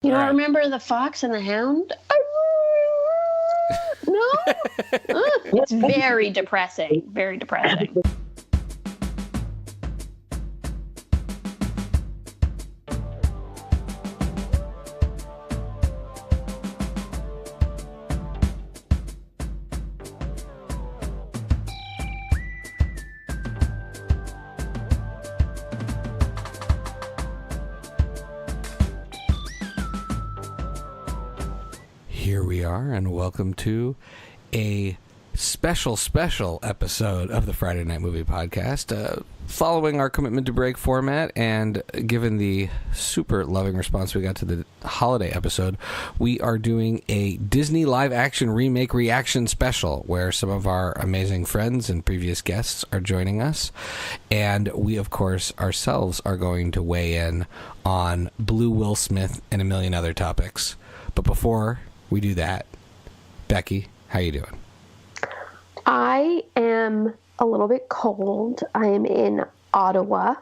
You don't remember the Fox and the Hound? No? It's very depressing. Very depressing. Here we are, and welcome to a special episode of the Friday Night Movie Podcast. Following our commitment to break format, and given the super loving response we got to the holiday episode, we are doing a Disney live-action remake reaction special, where some of our amazing friends and previous guests are joining us, and we, of course, ourselves are going to weigh in on Blue Will Smith and a million other topics. But before we do that, Becky, how you doing? I am a little bit cold. I am in Ottawa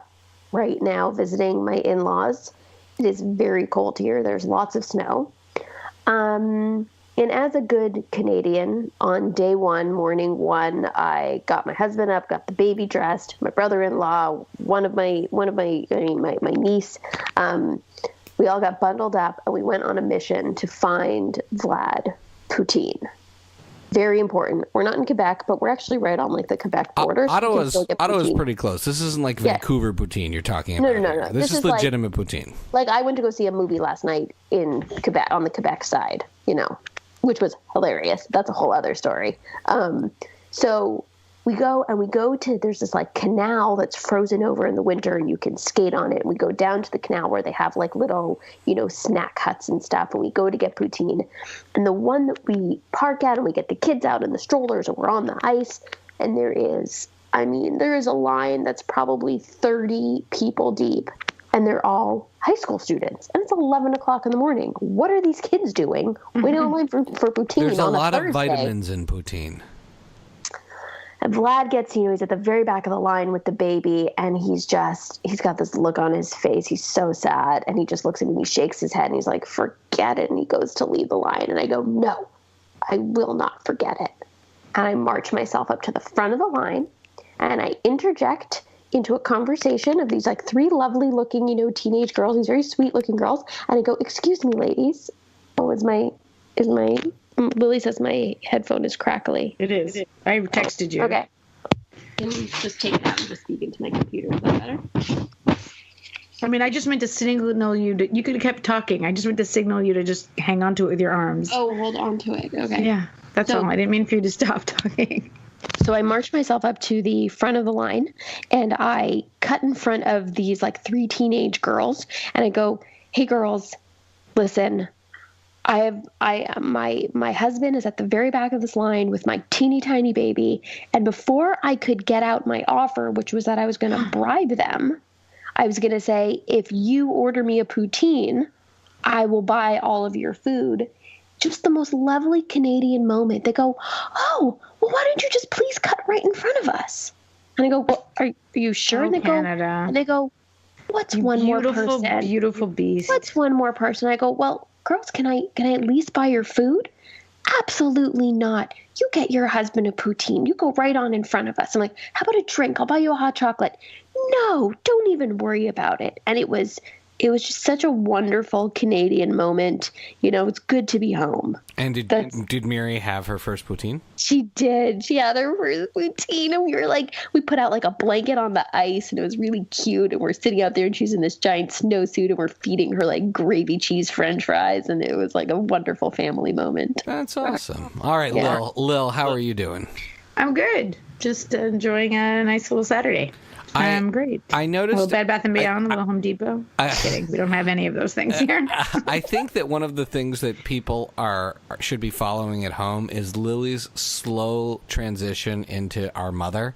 right now visiting my in-laws. It is very cold here. There's lots of snow. And as a good Canadian, on day one, morning one, I got my husband up, got the baby dressed, my brother-in-law, my niece. We all got bundled up, and we went on a mission to find Vlad Poutine. Very important. We're not in Quebec, but we're actually right on like the Quebec border. Ottawa's pretty close. This isn't like Vancouver poutine you're talking about. No. This is legitimate poutine. Like I went to go see a movie last night in Quebec, on the Quebec side, which was hilarious. That's a whole other story. So we go to, there's this like canal that's frozen over in the winter and you can skate on it. And we go down to the canal where they have like little, snack huts and stuff. And we go to get poutine. And the one that we park at, and we get the kids out in the strollers and we're on the ice. And there is a line that's probably 30 people deep. And they're all high school students. And it's 11 o'clock in the morning. What are these kids doing waiting online for poutine There's on a lot Thursday? of vitamins in poutine. And Vlad gets, he's at the very back of the line with the baby, and he's got this look on his face. He's so sad, and he just looks at me and he shakes his head, and he's like, forget it, and he goes to leave the line. And I go, no, I will not forget it. And I march myself up to the front of the line, and I interject into a conversation of these, like, three lovely-looking, teenage girls, these very sweet-looking girls, and I go, excuse me, ladies. Oh, Lily says my headphone is crackly. It is. I texted you. Okay. Can you just take it out and just speak into my computer? Is that better? I just meant to signal you you could have kept talking. I just meant to signal you to just hang on to it with your arms. Oh, hold on to it. Okay. Yeah, that's all. I didn't mean for you to stop talking. So I marched myself up to the front of the line, and I cut in front of these, like, three teenage girls, and I go, hey, girls, listen, my husband is at the very back of this line with my teeny tiny baby. And before I could get out my offer, which was that I was going to bribe them, I was going to say, if you order me a poutine, I will buy all of your food. Just the most lovely Canadian moment. They go, oh, well, why don't you just please cut right in front of us? And I go, well, are you sure? Oh, and they go, what's one more person? Beautiful beast. What's one more person? I go, well, girls, can I at least buy your food? Absolutely not. You get your husband a poutine. You go right on in front of us. I'm like, how about a drink? I'll buy you a hot chocolate. No, don't even worry about it. And it was just such a wonderful Canadian moment. It's good to be home. And did Miri have her first poutine? She did. She had her first poutine, and we put out like a blanket on the ice, and it was really cute. And we're sitting out there, and she's in this giant snowsuit, and we're feeding her like gravy cheese French fries, and it was like a wonderful family moment. That's awesome. All right, yeah. Lil, how are you doing? I'm good. Just enjoying a nice little Saturday. I'm great. I noticed a little Bed Bath & Beyond, a little Home Depot. Just kidding. We don't have any of those things here. I think that one of the things that people should be following at home is Lily's slow transition into our mother.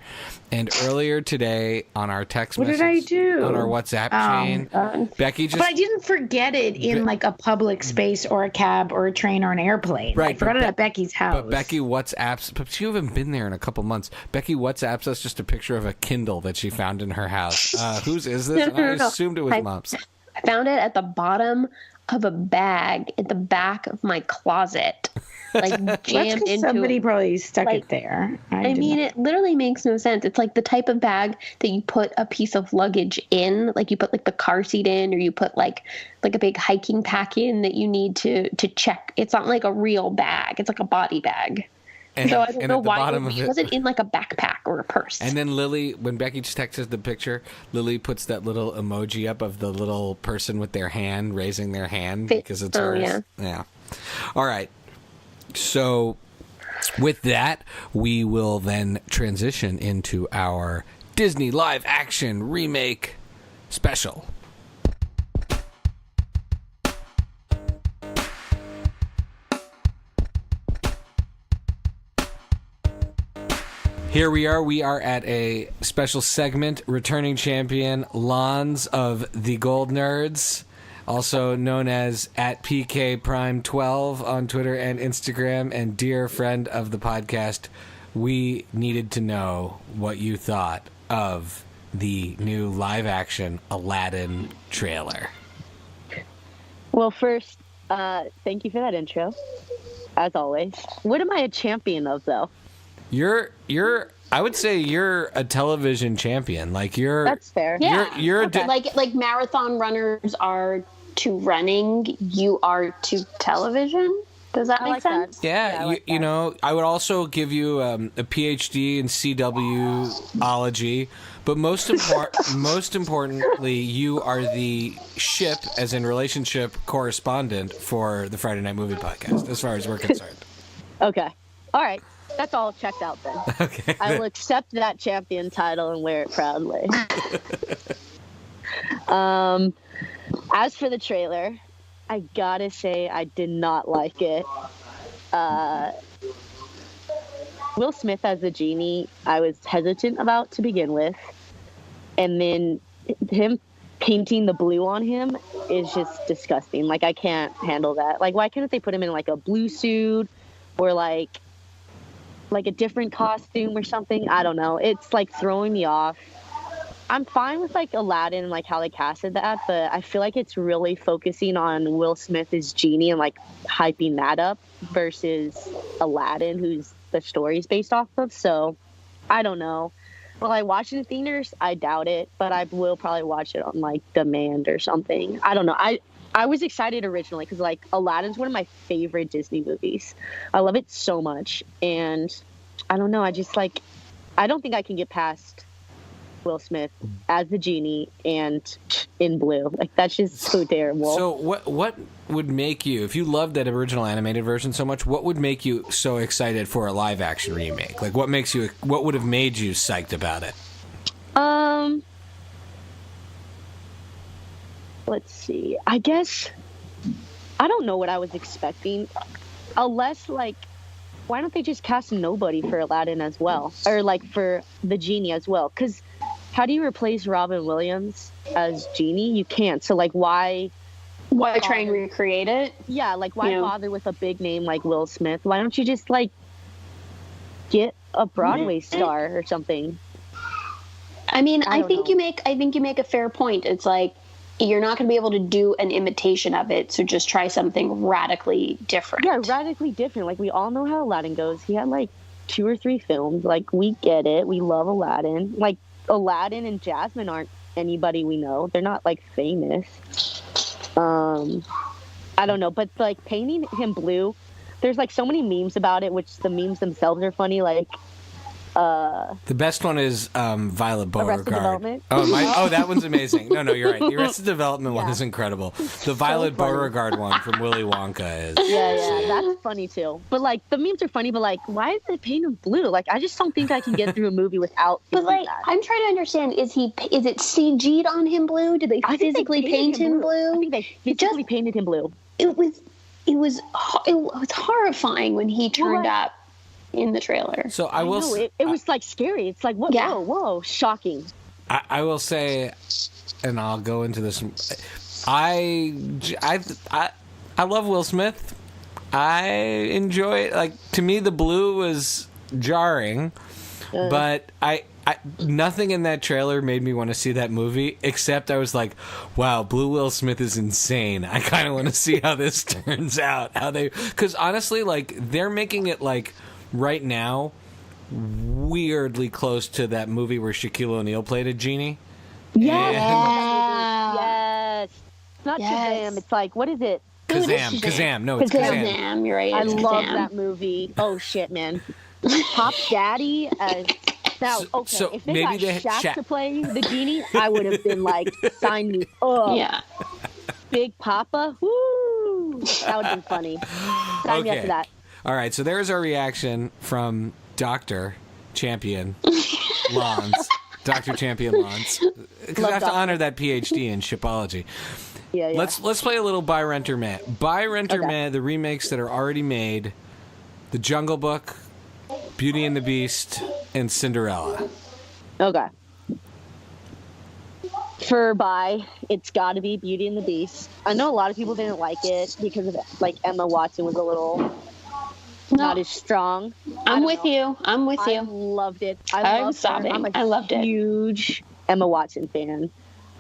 And earlier today on our text message, what did I do? On our WhatsApp chain, Becky just... But I didn't forget it in like a public space or a cab or a train or an airplane. Right. I forgot it at Becky's house. But Becky WhatsApps... But you haven't been there in a couple months. Becky WhatsApps us just a picture of a Kindle that she found in her house. Whose is this? And I assumed it was Mom's. I found it at the bottom of a bag at the back of my closet, like jammed into. Somebody probably stuck like, it there. I mean, it literally makes no sense. It's like the type of bag that you put a piece of luggage in, like you put like the car seat in, or you put like a big hiking pack in that you need to check. It's not like a real bag. It's like a body bag. And, so I don't know why it wasn't in like a backpack or a purse. And then Lily, when Becky texts us the picture, Lily puts that little emoji up of the little person with their hand, raising their hand, because it's hers. Yeah. All right. So with that, we will then transition into our Disney live action remake special. Here we are. We are at a special segment. Returning champion Lanz of the Goldnerds, also known as at PK Prime 12 on Twitter and Instagram, and dear friend of the podcast. We needed to know what you thought of the new live action Aladdin trailer. Well, first, thank you for that intro, as always. What am I a champion of, though? You're I would say you're a television champion. Like That's fair. Yeah. You're okay. like marathon runners are to running, you are to television. Does that make sense? That. Yeah, you know, I would also give you a PhD in CWology, but most importantly, you are the ship, as in relationship correspondent for the Friday Night Movie Podcast, as far as we're concerned. Okay. All right. That's all checked out then. Okay. I will accept that champion title and wear it proudly. As for the trailer, I gotta say I did not like it. Will Smith as the genie, I was hesitant about to begin with. And then him painting the blue on him is just disgusting. Like, I can't handle that. Like, why couldn't they put him in like a blue suit or like a different costume or something? I don't know. It's like throwing me off. I'm fine with like Aladdin and like how they casted that, but I feel like it's really focusing on Will Smith as Genie and like hyping that up versus Aladdin, who's the story's based off of. So I don't know. Will I watch it in theaters? I doubt it, but I will probably watch it on like demand or something. I don't know. I was excited originally because like Aladdin's one of my favorite Disney movies. I love it so much, and I don't know. I just like, I don't think I can get past Will Smith as the genie and in blue. Like, that's just so terrible. So what would make you, if you loved that original animated version so much, what would make you so excited for a live action remake? Like, what would have made you psyched about it? Let's see. I guess I don't know what I was expecting. Unless, like, why don't they just cast nobody for Aladdin as well? Or, like, for the genie as well? Because how do you replace Robin Williams as Genie? You can't. So, like, why try and recreate it? Yeah, like, why bother with a big name like Will Smith? Why don't you just, like, get a Broadway star or something? I mean, I think you make a fair point. It's like, you're not going to be able to do an imitation of it, so just try something radically different. Yeah, radically different. Like, we all know how Aladdin goes. He had, like, 2 or 3 films. Like, we get it. We love Aladdin. Like, Aladdin and Jasmine aren't anybody we know. They're not, like, famous. I don't know. But, like, painting him blue, there's, like, so many memes about it, which the memes themselves are funny. Like, the best one is Violet Beauregard. Arrested Development. Oh, that one's amazing. No, you're right. The Arrested Development one is incredible. The Violet Beauregard one from Willy Wonka is. Yeah, that's funny too. But like, the memes are funny, but like, why is it paint him blue? Like, I just don't think I can get through a movie without. But like, that. I'm trying to understand: is it CG'd on him blue? Did they physically paint him blue? I think they physically painted him blue. It was horrifying when he turned up in the trailer. So I will say, it was like scary. It's like, what? Yeah. Whoa, shocking. I will say, and I'll go into this. I love Will Smith. I enjoy it. Like, to me, the blue was jarring, but I nothing in that trailer made me want to see that movie, except I was like, wow, Blue Will Smith is insane. I kind of want to see how this turns out. Because honestly, like, they're making it, like, right now, weirdly close to that movie where Shaquille O'Neal played a genie. Yes. Yeah. Yes. It's not Shazam. It's like, what is it? Kazam. No, it's Kazam. Kazam, you're right. I It's love Kazam. that movie. Oh, shit, man. Pop Daddy as... Now, okay, So if they maybe got they had Shaq Shaq. to play the genie, I would have been like, sign me up. Yeah. Big Papa, woo! That would have been funny. Sign me up Okay. for that. All right, so there's our reaction from Dr. Champion Lanz. Dr. Champion Lanz. Because I have to Doctor. honor that PhD in shipology. Yeah. Let's play a little Buy Renter Man. Buy Renter Okay. Man, the remakes that are already made, The Jungle Book, Beauty and the Beast, and Cinderella. Okay. For buy, it's got to be Beauty and the Beast. I know a lot of people didn't like it because of like Emma Watson was a little not as strong. I'm with you. I'm with I you. loved it. I'm loved her. sobbing. I'm a I loved it. huge Emma Watson fan.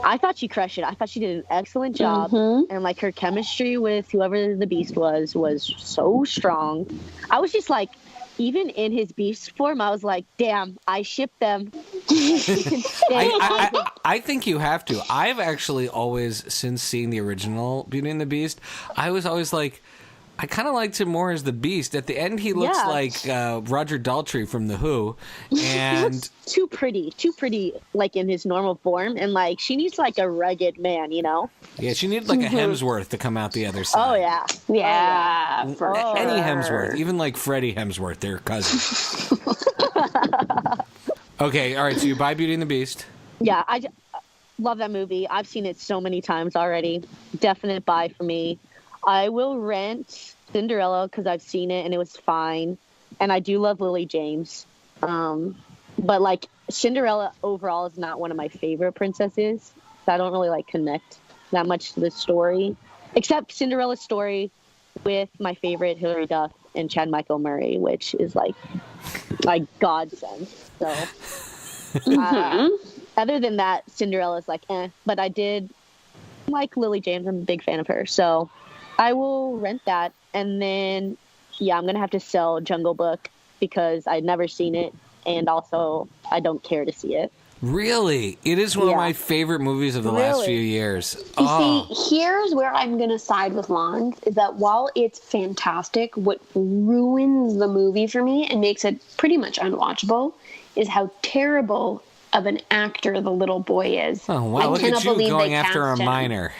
I thought she crushed it. I thought she did an excellent job, and like her chemistry with whoever the Beast was so strong. I was just like, even in his Beast form, I was like, damn, I ship them. I think you have to. I've actually always, since seeing the original Beauty and the Beast, I was always like, I kind of liked him more as the Beast. At the end, he looks Yeah. like Roger Daltrey from The Who. He And looks too pretty, like in his normal form, and like she needs like a rugged man, you know? yeah, she needed like a Hemsworth to come out the other side. Oh yeah, Yeah. For Oh. Any sure. Hemsworth, even like Freddie Hemsworth, they're cousins. Okay, all right, so you buy Beauty and the Beast. yeah. Love that movie. I've seen it so many times already. Definite buy for me. I will rent Cinderella because I've seen it and it was fine, and I do love Lily James. But like Cinderella overall is not one of my favorite princesses. So I don't really like connect that much to the story, except Cinderella's story with my favorite Hilary Duff and Chad Michael Murray, which is like godsend. So other than that, Cinderella's like but I did like Lily James. I'm a big fan of her, so I will rent that. And then I'm gonna have to sell Jungle Book because I'd never seen it, and also I don't care to see it. Really? It is one of Yeah. my favorite movies of the last few years. You Oh. see, here's where I'm going to side with Lanz, is that while it's fantastic, what ruins the movie for me and makes it pretty much unwatchable is how terrible of an actor the little boy is. Oh, wow, I look cannot at you believe going they after a cast him. minor.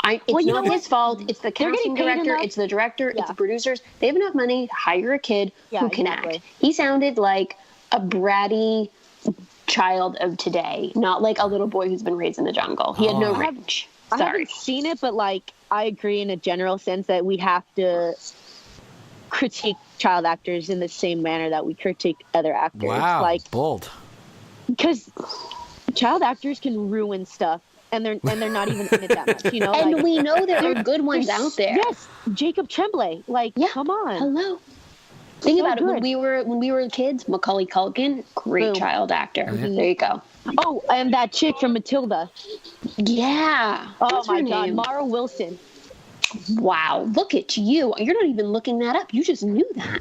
It's Well, you not know his what? fault. It's the They're casting getting paid director. enough. It's the director. Yeah. It's the producers. They have enough money to hire a kid Yeah, who can exactly. act. He sounded like a bratty child of today, not like a little boy who's been raised in the jungle. He had no range. I Sorry. haven't seen it, but like I agree in a general sense that we have to critique child actors in the same manner that we critique other actors. Wow, Like, bold. because child actors can ruin stuff, and they're not even in it that much, you know. And like, we know there are good ones there's- out there. Yes, Jacob Tremblay. Like, Yeah. come on. Hello. Think So about it. good. When we were kids, Macaulay Culkin, great Boom. child actor. Mm-hmm. There you go. Oh, and that chick from Matilda. Yeah. Oh What's her my God, name? Mara Wilson. Wow. Look at you. You're not even looking that up. You just knew that.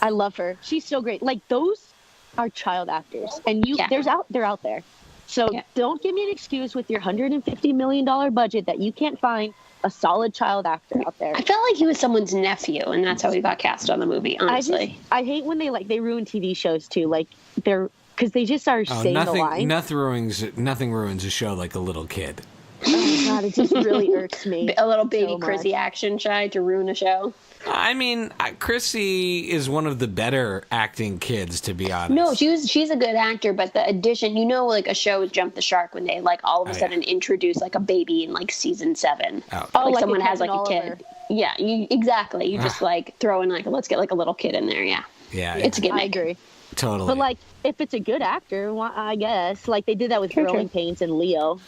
I love her. She's so great. Like, those are child actors, and Yeah. they're out there. So Yeah. don't give me an excuse with your $150 million budget that you can't find a solid child actor out there. I felt like he was someone's nephew, and that's how he got cast on the movie, honestly. I hate when they ruin TV shows too. Like, because they just are Oh, saying the line. nothing ruins a show like a little kid. Oh my God, it just really irks me. A little baby so much. Chrissy action shy to ruin a show. I mean, Chrissy is one of the better acting kids, to be honest. No, she's a good actor, but the addition, like a show is Jump the Shark when they like all of a sudden introduce like a baby in like season 7. Oh. Oh, Like like someone a has like Kevin a Oliver. kid. Yeah, exactly. You just like throw in like let's get like a little kid in there. Yeah, Yeah, it's a gimmick. I agree. totally. But like, if it's a good actor, I guess like they did that with True, Growing true. Pains and Leo.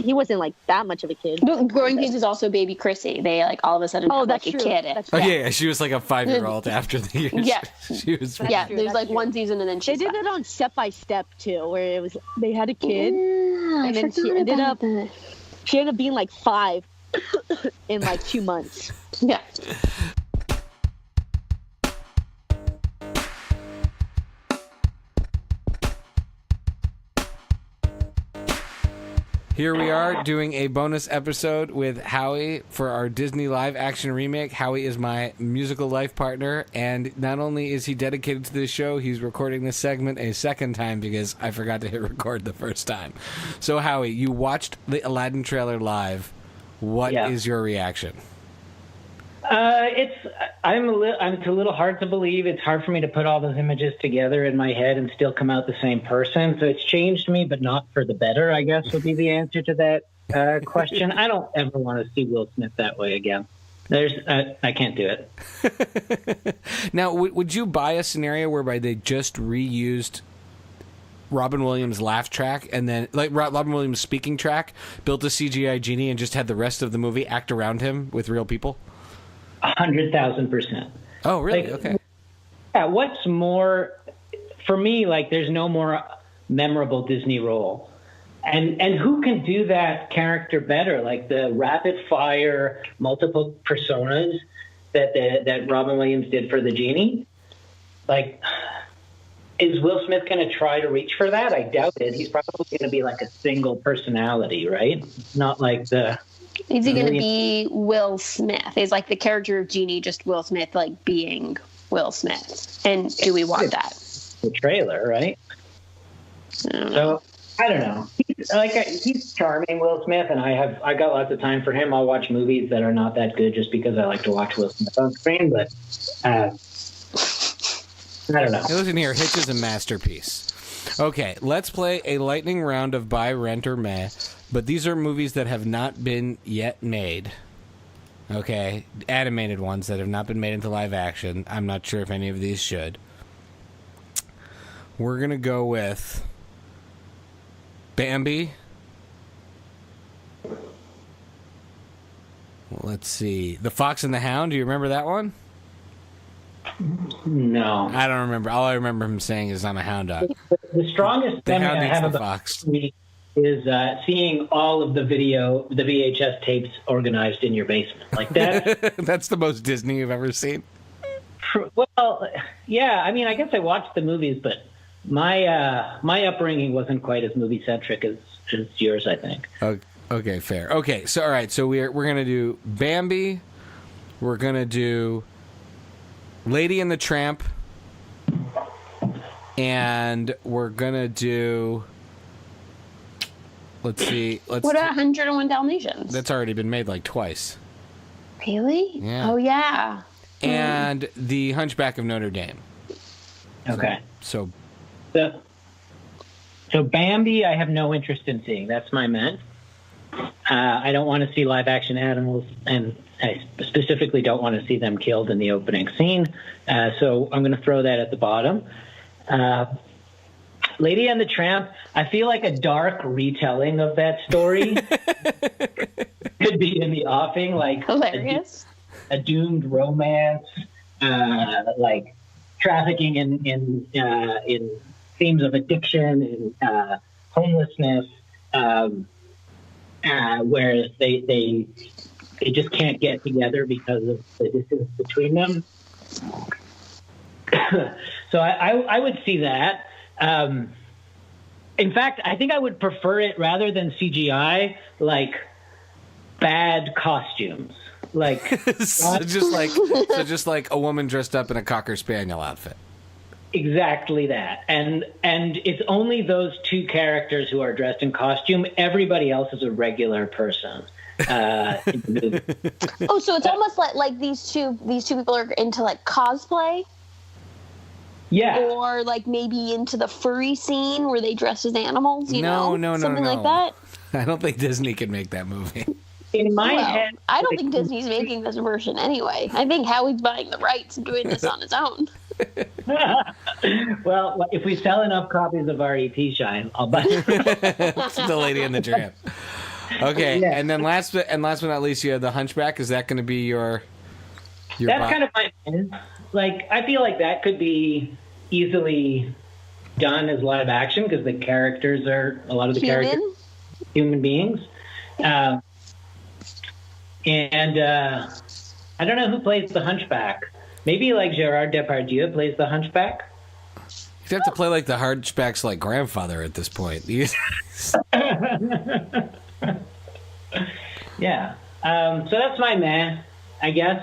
he wasn't like that much of a kid. No, Growing Pains is also Baby Chrissy. They like all of a sudden have like a kid. That's Oh yeah, she was like a 5-year-old after the years. Yeah, she was. yeah. true, There's that's like true. one season and then They did it on Step by Step too, where it was they had a kid, and then she ended up being like 5 in like 2 months. Yeah. Here we are doing a bonus episode with Howie for our Disney live action remake. Howie is my musical life partner, and not only is he dedicated to this show, he's recording this segment a second time because I forgot to hit record the first time. So, Howie, you watched the Aladdin trailer live. What is your reaction? It's a little hard to believe. It's hard for me to put all those images together in my head and still come out the same person. So it's changed me, but not for the better, I guess, would be the answer to that question. I don't ever want to see Will Smith that way again. I can't do it. Now, would you buy a scenario whereby they just reused Robin Williams' laugh track and then, like, Robin Williams' speaking track, built a CGI genie and just had the rest of the movie act around him with real people? 100,000%. Oh, really? Like, okay. Yeah, what's more, for me, like, there's no more memorable Disney role. And who can do that character better? Like the rapid fire, multiple personas that Robin Williams did for the genie? Like, is Will Smith going to try to reach for that? I doubt it. He's probably going to be like a single personality, right? Not like the... Is he going to be Will Smith? Is like the character of Genie just Will Smith, like being Will Smith? And do we want that? The trailer, right? So I don't know. He's charming, Will Smith, and I got lots of time for him. I'll watch movies that are not that good just because I like to watch Will Smith on screen. But I don't know. Hey, listen here, Hitch is a masterpiece. Okay, let's play a lightning round of buy, rent, or meh. But these are movies that have not been yet made. Okay, animated ones that have not been made into live action. I'm not sure if any of these should. We're going to go with Bambi. Well, let's see. The Fox and the Hound. Do you remember that one? No. I don't remember. All I remember him saying is I'm a hound dog. The strongest The memory hound I eats have the about fox. is seeing all of the VHS tapes organized in your basement. Like that. That's the most Disney you've ever seen. Well, yeah. I mean, I guess I watched the movies, but my upbringing wasn't quite as movie centric as yours, I think. Okay, fair. Okay, so all right, so we're gonna do Bambi. We're gonna do Lady and the Tramp, and we're gonna do. Let's see. What about 101 Dalmatians? That's already been made like twice. Really? Yeah. Oh, yeah. And The Hunchback of Notre Dame. Okay. So Bambi, I have no interest in seeing. That's my man. I don't want to see live action animals, and I specifically don't want to see them killed in the opening scene. So I'm going to throw that at the bottom. Lady and the Tramp, I feel like a dark retelling of that story could be in the offing, like Hilarious. a doomed romance, like trafficking in themes of addiction and homelessness, where they just can't get together because of the distance between them. So I would see that. In fact, I think I would prefer it rather than CGI, like bad costumes. Like so just like a woman dressed up in a Cocker Spaniel outfit. Exactly that. And it's only those two characters who are dressed in costume. Everybody else is a regular person. In the movie. Oh, so it's almost like these two people are into like cosplay? Yeah. Or like maybe into the furry scene where they dress as animals, No. something like that. I don't think Disney can make that movie. In my head, I don't think Disney's making this version anyway. I think Howie's buying the rights and doing this on his own. well, if we sell enough copies of our EP Shine, I'll buy it. It's The Lady and the Tramp. Okay, Yeah. and then last but not least, you have the Hunchback. Is that going to be your That's kind of my like. I feel like that could be easily done as live action because the characters are a lot of the characters human beings. And I don't know who plays the Hunchback. Maybe like Gerard Depardieu plays the Hunchback. You have to play like the Hunchback's like grandfather at this point. Yeah. So that's my meh, I guess.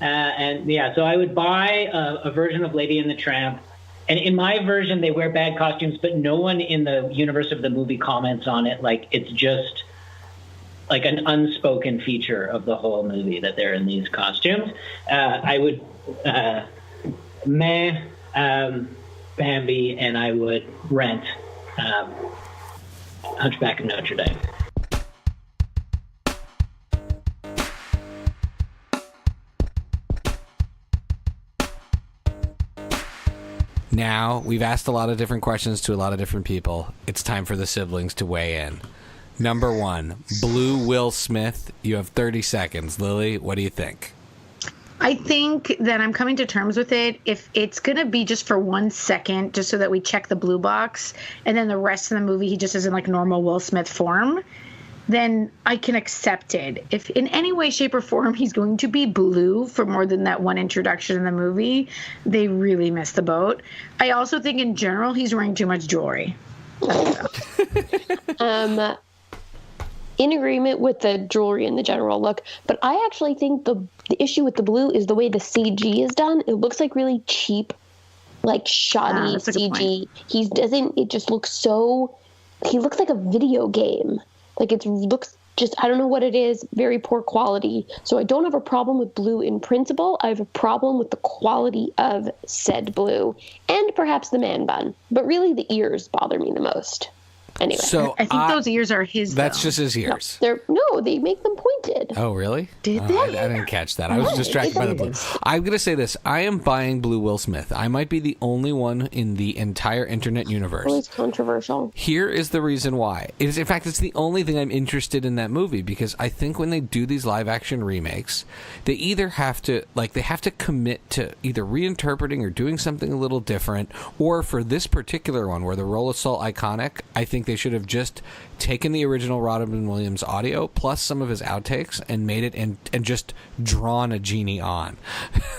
And yeah, so I would buy a version of Lady and the Tramp. And in my version, they wear bad costumes, but no one in the universe of the movie comments on it. Like, it's just like an unspoken feature of the whole movie that they're in these costumes. I would Bambi, and I would rent Hunchback of Notre Dame. Now, we've asked a lot of different questions to a lot of different people. It's time for the siblings to weigh in. Number 1, Blue Will Smith. You have 30 seconds. Lily, what do you think? I think that I'm coming to terms with it. If it's going to be just for 1 second, just so that we check the blue box, and then the rest of the movie he just is in like normal Will Smith form, then I can accept it. If in any way, shape, or form he's going to be blue for more than that one introduction in the movie, they really missed the boat. I also think in general he's wearing too much jewelry. In agreement with the jewelry and the general look, but I actually think the issue with the blue is the way the CG is done. It looks like really cheap, like shoddy CG. It just looks so, he looks like a video game. Like it looks just, I don't know what it is, very poor quality. So I don't have a problem with blue in principle. I have a problem with the quality of said blue and perhaps the man bun. But really the ears bother me the most. Anyway, so I think those ears are his. That's just his ears. No, they make them pointed. Oh, really? Did they? I didn't catch that. I was distracted by the blue. I'm going to say this. I am buying Blue Will Smith. I might be the only one in the entire internet universe. Always controversial. Here is the reason why. In fact, it's the only thing I'm interested in that movie, because I think when they do these live action remakes, they either have to commit to either reinterpreting or doing something a little different, or for this particular one where the role is so iconic, I think they should have just taken the original Robin Williams audio plus some of his outtakes and made it and just drawn a genie on.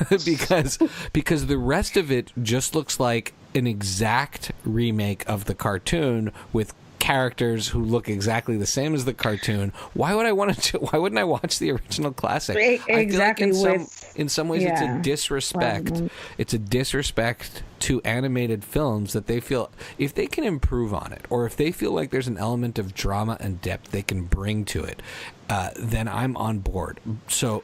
because the rest of it just looks like an exact remake of the cartoon with characters who look exactly the same as the cartoon. Why wouldn't I watch the original classic? Exactly. I feel like in some ways it's a disrespect. Probably. It's a disrespect to animated films that they feel if they can improve on it, or if they feel like there's an element of drama and depth they can bring to it, then I'm on board. So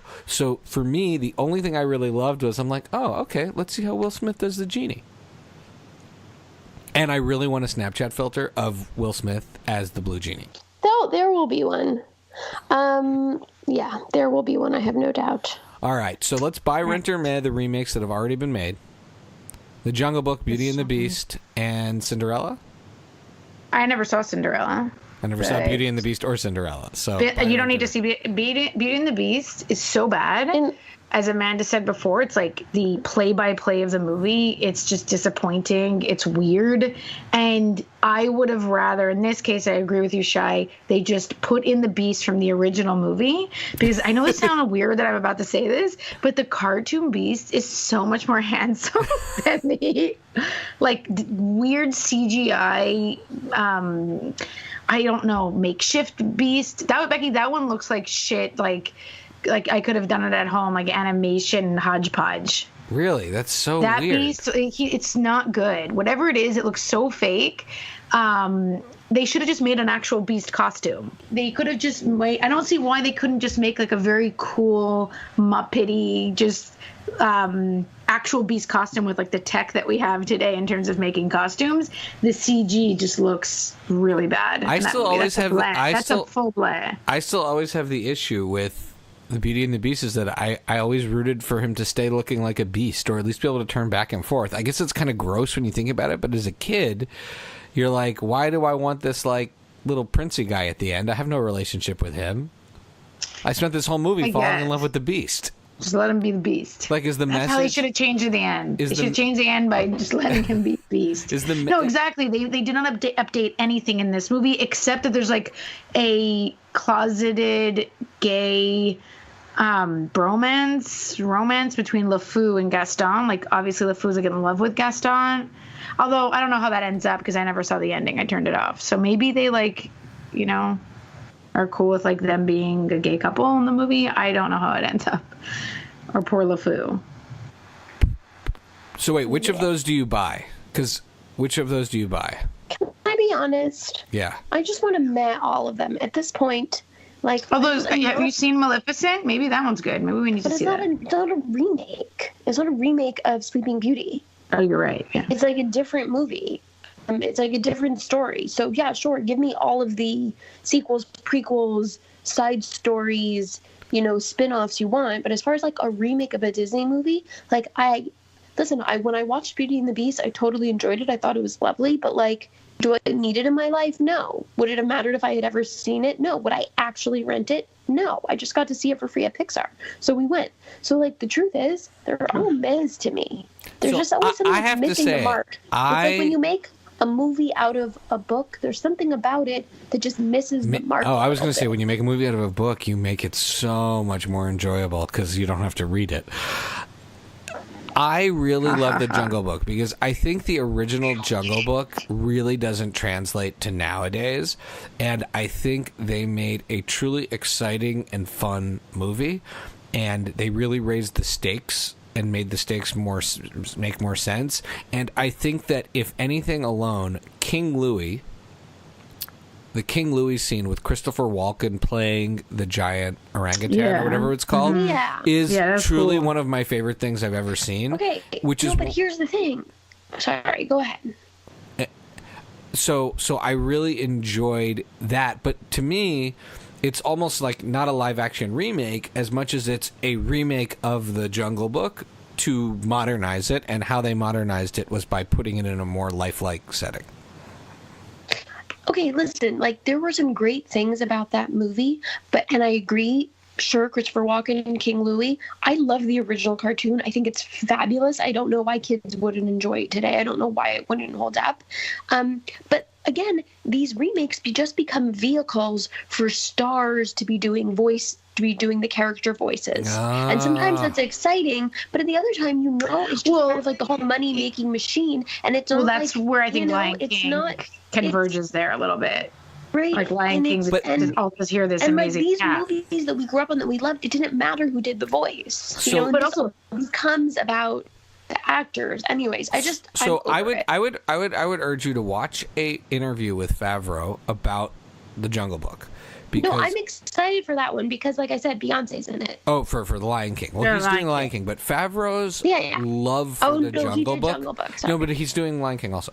for me, the only thing I really loved was I'm like, oh, okay, let's see how Will Smith does the genie. And I really want a Snapchat filter of Will Smith as the Blue Genie. There will be one. Yeah, there will be one. I have no doubt. All right, so let's buy, rent, or meh the remakes that have already been made. The Jungle Book, Beauty and the Beast, and Cinderella. I never saw Cinderella. I never saw Beauty and the Beast or Cinderella. So You don't need to see Beauty and the Beast is so bad. And as Amanda said before, it's like the play-by-play of the movie. It's just disappointing. It's weird. And I would have rather, in this case, I agree with you, Shai, they just put in the Beast from the original movie. Because I know it sounds weird that I'm about to say this, but the cartoon Beast is so much more handsome than the, like, weird CGI, I don't know, makeshift Beast. Becky, that one looks like shit, like I could have done it at home, like animation hodgepodge. Really? That's so that weird. Beast, it's not good. Whatever it is, it looks so fake. They should have just made an actual Beast costume. They could have just made, I don't see why they couldn't just make like a very cool Muppety, just actual Beast costume with like the tech that we have today in terms of making costumes. The CG just looks really bad. I still always have a full bleh. I still always have the issue with the Beauty and the Beast is that I always rooted for him to stay looking like a beast, or at least be able to turn back and forth. I guess it's kind of gross when you think about it, but as a kid, you're like, why do I want this like little princey guy at the end. I have no relationship with him. I spent this whole movie falling in love with the Beast. Just let him be the Beast. Like, is the That's message? how he should have changed at the end. They should have changed the end by just letting him be the Beast. No, exactly. They did not update anything in this movie except that there's like a closeted gay romance between LeFou and Gaston. Like, obviously LeFou's like in love with Gaston. Although I don't know how that ends up because I never saw the ending. I turned it off. So maybe they are cool with like them being a gay couple in the movie. I don't know how it ends up. Or poor LeFou. So wait, which of those do you buy? Because which of those do you buy? Can I be honest? Yeah. I just want to met all of them at this point. Like, have you seen Maleficent? Maybe that one's good. Maybe we need to see that. It's not a remake. It's not a remake of Sleeping Beauty. Oh, you're right. Yeah. It's like a different movie. It's like a different story. So yeah, sure. Give me all of the sequels, prequels, side stories, spin-offs you want. But as far as like a remake of a Disney movie, like when I watched Beauty and the Beast, I totally enjoyed it. I thought it was lovely. But like, do I need it in my life? No. Would it have mattered if I had ever seen it? No. Would I actually rent it? No. I just got to see it for free at Pixar. So we went. So like, the truth is, they're all mez to me. There's just always something that's missing the mark. It's like when you make a movie out of a book, there's something about it that just misses the mark. Oh, I was going to say, when you make a movie out of a book, you make it so much more enjoyable because you don't have to read it. I really love the Jungle Book because I think the original Jungle Book really doesn't translate to nowadays, and I think they made a truly exciting and fun movie, and they really raised the stakes and made the stakes make more sense. And I think that if anything alone, the King Louis scene with Christopher Walken playing the giant orangutan or whatever it's called is truly one of my favorite things I've ever seen. Okay, but here's the thing. Sorry, go ahead. So I really enjoyed that, but to me, it's almost like not a live-action remake as much as it's a remake of the Jungle Book to modernize it, and how they modernized it was by putting it in a more lifelike setting. Okay, listen, like, there were some great things about that movie, and I agree, sure, Christopher Walken and King Louis. I love the original cartoon. I think it's fabulous. I don't know why kids wouldn't enjoy it today. I don't know why it wouldn't hold up. But again, these remakes just become vehicles for stars to be doing the character voices. And sometimes that's exciting, but at the other time, it's just part of like the whole money-making machine. And it's not that's where I think Lion King converges there a little bit. Right. Like Lion King, I'll just hear this amazing these movies that we grew up on that we loved, it didn't matter who did the voice. But also it becomes about the actors. Anyways, I would urge you to watch a interview with Favreau about the Jungle Book. No, I'm excited for that one because, like I said, Beyonce's in it. Oh, for the Lion King. Well, he's doing the Lion King, but Favreau's love for the Jungle Book. No, but he's doing Lion King also.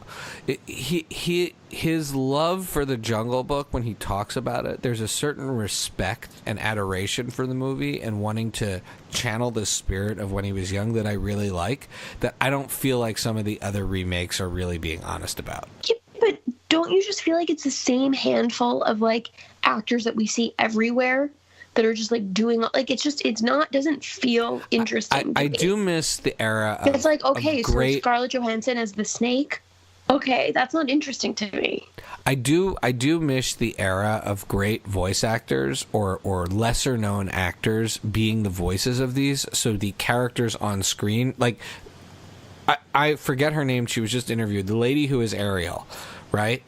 His love for the Jungle Book, when he talks about it, there's a certain respect and adoration for the movie and wanting to channel the spirit of when he was young that I really like, that I don't feel like some of the other remakes are really being honest about. Yeah, but don't you just feel like it's the same handful of like actors that we see everywhere that are just like doing like doesn't feel interesting. I do miss the era of it's like, okay, so Scarlett Johansson as the snake. Okay, that's not interesting to me. I do miss the era of great voice actors or lesser known actors being the voices of these, so the characters on screen, like I forget her name, she was just interviewed, the lady who is Ariel, right?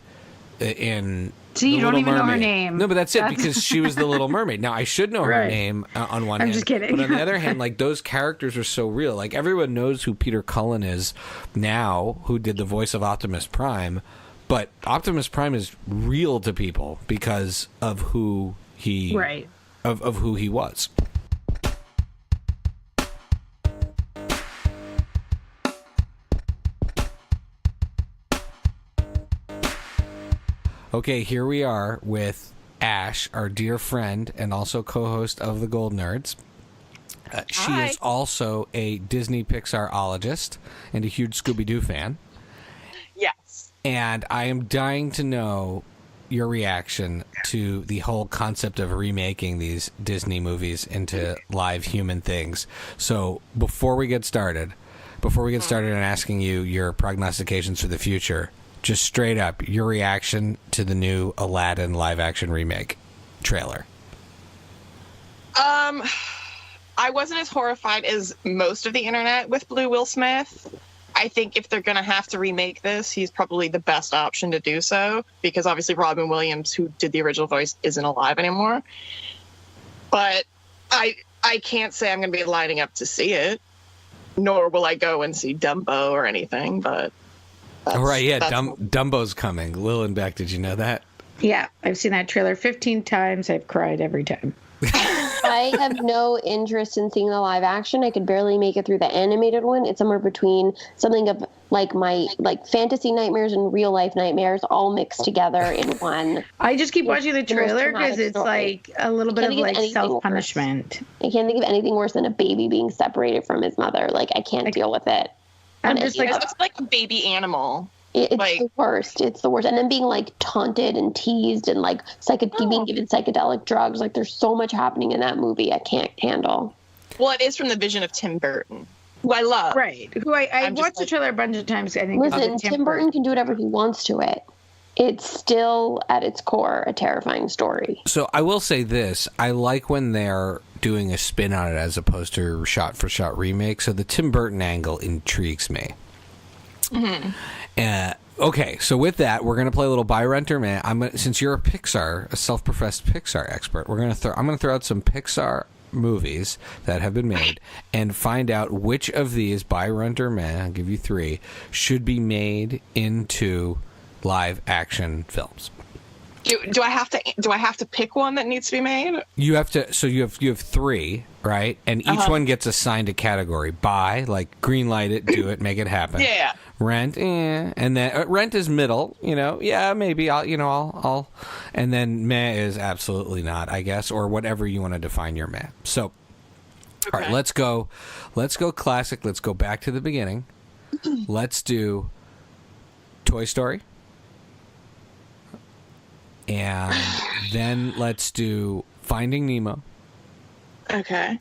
You don't even know her name. No, but that's it, because she was the Little Mermaid. Now, I should know her name on one hand. I'm just kidding. But on the other hand, like, those characters are so real. Like, everyone knows who Peter Cullen is now, who did the voice of Optimus Prime. But Optimus Prime is real to people because of who he of who he was. Okay, here we are with Ash, our dear friend and also co-host of the Goldnerds. She is also a Disney Pixar-ologist and a huge Scooby-Doo fan. Yes. And I am dying to know your reaction to the whole concept of remaking these Disney movies into live human things. So before we get started and asking you your prognostications for the future, just straight up, your reaction to the new Aladdin live-action remake trailer. I wasn't as horrified as most of the internet with Blue Will Smith. I think if they're going to have to remake this, he's probably the best option to do so, because obviously Robin Williams, who did the original voice, isn't alive anymore. But I can't say I'm going to be lining up to see it, nor will I go and see Dumbo or anything. But Dumbo's coming. Lil and Beck, did you know that? Yeah, I've seen that trailer 15 times. I've cried every time. I have no interest in seeing the live action. I could barely make it through the animated one. It's somewhere between something of like my fantasy nightmares and real life nightmares all mixed together in one. I just keep watching the trailer because it's like a little bit of like self-punishment. I can't think of anything worse than a baby being separated from his mother. Like, I can't deal with it. I'm just like, it's like a baby animal. It's the worst. It's the worst. And then being like taunted and teased and like being given psychedelic drugs. Like, there's so much happening in that movie I can't handle. Well, it is from the vision of Tim Burton, who I love. Right. Who I watched the trailer a bunch of times. I think. Listen, Tim Burton can do whatever he wants to it. It's still at its core a terrifying story. So I will say this. I like when they're doing a spin on it as opposed to shot-for-shot remake. So the Tim Burton angle intrigues me. Mm-hmm. Okay, so with that, we're gonna play a little Buy Rent or Meh. Since you're a self-professed Pixar expert, I'm gonna throw out some Pixar movies that have been made and find out which of these, Buy Rent or Meh, I'll give you 3, should be made into live action films. Do I have to pick one that needs to be made? You have to. So you have 3, right? And each one gets assigned a category. Buy, like green light it, do it, make it happen. Yeah. Rent, and then rent is middle. Yeah, maybe I'll. And then meh is absolutely not, I guess, or whatever you want to define your meh. So, all right, let's go classic. Let's go back to the beginning. Let's do Toy Story. And then let's do Finding Nemo. Okay.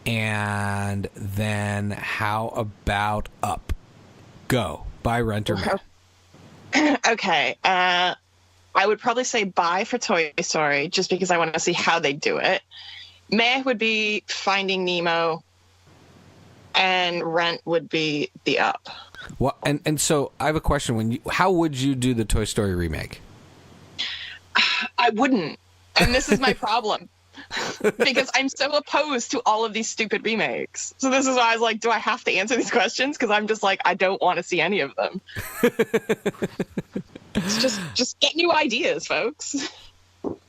And then how about Up? Go. Buy, rent, or meh. Okay. I would probably say buy for Toy Story, just because I want to see how they do it. Meh would be Finding Nemo, and rent would be the Up. Well, and so I have a question. How would you do the Toy Story remake? I wouldn't. And this is my problem. Because I'm so opposed to all of these stupid remakes. So this is why I was like, do I have to answer these questions? Because I'm just like, I don't want to see any of them. It's just get new ideas, folks.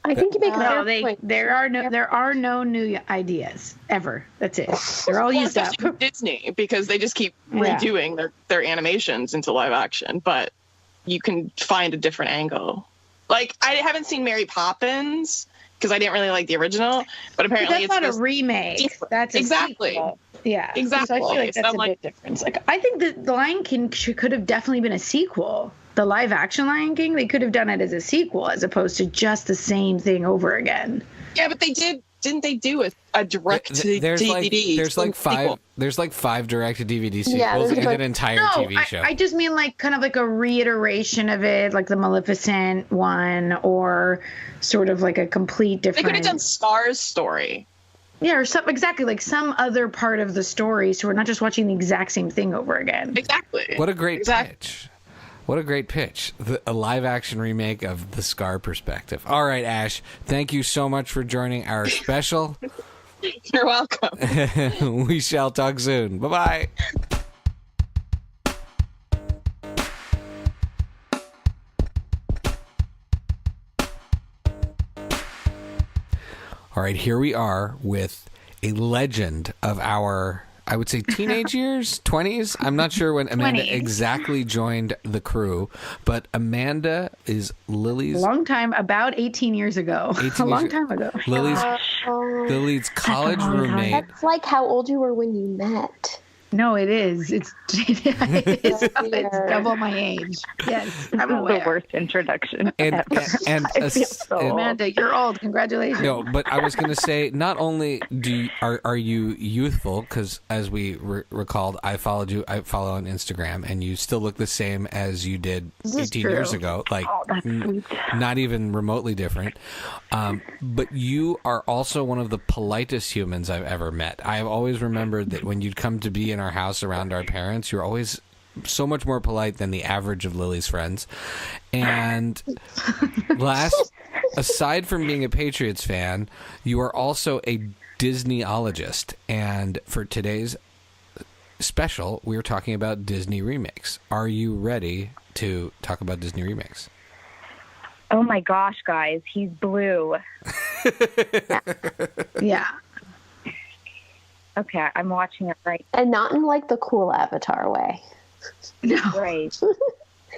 I think you make a fair point. There are no new ideas ever. That's it. They're all used up. Disney, because they just keep redoing their animations into live action. But you can find a different angle. Like, I haven't seen Mary Poppins because I didn't really like the original, but apparently that's not a remake. That's a sequel. Yeah, exactly. So I feel like that's a big difference. Like, I think the Lion King could have definitely been a sequel. The live action Lion King, they could have done it as a sequel as opposed to just the same thing over again. Yeah, but they did. Didn't they do a direct to DVD? There's like 5 direct to DVD sequels and an entire TV show. I just mean like kind of like a reiteration of it, like the Maleficent one, or sort of like a complete different. They could have done Scar's story. Yeah, or exactly like some other part of the story, so we're not just watching the exact same thing over again. Exactly. What a great pitch. What a great pitch. A live-action remake of The Scar perspective. All right, Ash, thank you so much for joining our special. You're welcome. We shall talk soon. Bye-bye. All right, here we are with a legend of our, I would say, teenage years, 20s. I'm not sure when Amanda exactly joined the crew, but Amanda is Lily's... A long time, about 18 years ago. A long time ago. Lily's college roommate. That's like how old you were when you met. No, it is. It's double my age. Yes, I'm aware. The worst introduction And I feel so old. Amanda, you're old. Congratulations. no, but I was going to say, not only are you youthful, because as we recalled, I followed you. I follow on Instagram, and you still look the same as you did 18 years ago. Like, that's sweet. not even remotely different. But you are also one of the politest humans I've ever met. I've always remembered that when you'd come to be in our house around our parents, you're always so much more polite than the average of Lily's friends. And aside from being a Patriots fan, you are also a Disneyologist. And for today's special, we're talking about Disney remakes. Are you ready to talk about Disney remakes? Oh my gosh, guys, he's blue. Yeah. Okay, I'm watching it right And not in like the cool Avatar way. No. right.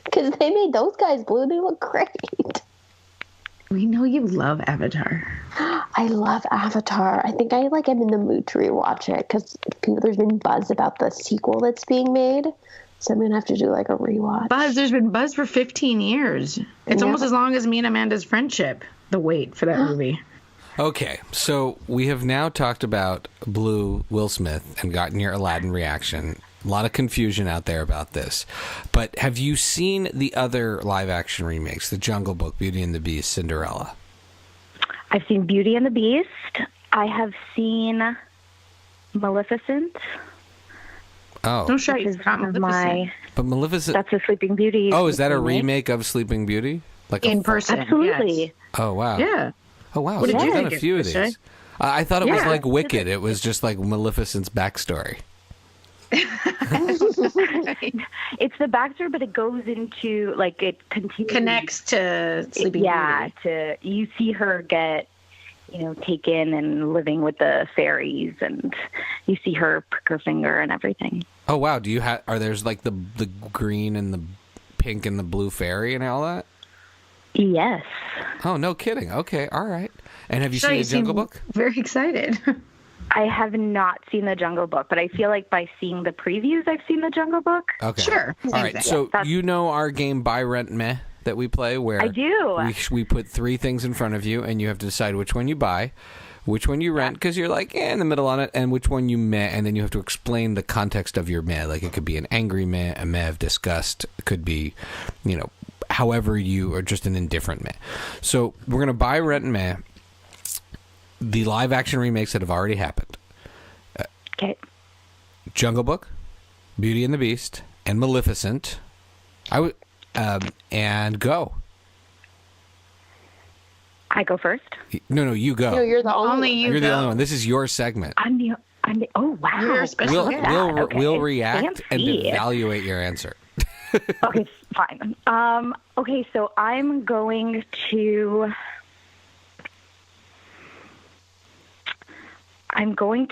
Because they made those guys blue. They look great. We know you love Avatar. I love Avatar. I think I am in the mood to rewatch it because there's been buzz about the sequel that's being made. So I'm going to have to do like a rewatch. There's been buzz for 15 years. It's almost as long as me and Amanda's friendship, the wait for that movie. Okay, so we have now talked about Blue Will Smith and gotten your Aladdin reaction. A lot of confusion out there about this. But have you seen the other live-action remakes, The Jungle Book, Beauty and the Beast, Cinderella? I've seen Beauty and the Beast. I have seen Maleficent. Oh. Don't shout, you Which is forgot one of Maleficent. But Maleficent... That's a Sleeping Beauty. Oh, is that a remake of Sleeping Beauty? Like In person. Absolutely. Yes. Oh, wow. Yeah. Oh, wow. What So did you you've done think a few it of was, these. Shay? I thought it was Yeah. like Wicked. It was just like Maleficent's backstory. It's the backstory, but it goes into, like, it continues. Connects to Sleeping Beauty. You see her get, taken and living with the fairies, and you see her prick her finger and everything. Oh, wow. There's like the green and the pink and the blue fairy and all that? Yes. Oh, no kidding. Okay, all right. And have you Shay, seen you The Jungle seem Book? Very excited. I have not seen The Jungle Book, but I feel like by seeing the previews, I've seen The Jungle Book. Okay. Sure. All right. Exactly. So That's- you know our game Buy, Rent, Meh that we play where I do. we put three things in front of you and you have to decide which one you buy, which one you rent because you're like in the middle on it, and which one you meh, and then you have to explain the context of your meh. Like it could be an angry meh, a meh of disgust. It could be, however you, or just an indifferent meh. So we're going to buy, rent, and meh the live action remakes that have already happened. Okay. Jungle Book, Beauty and the Beast, and Maleficent. And go. I go first. No, you go. No, you're the only Only one. you You're the go. only one. This is your segment. Oh, wow. You're a special Look guest. at that. Okay. We'll react and Fancy. evaluate your answer. Okay, fine. Okay, so I'm going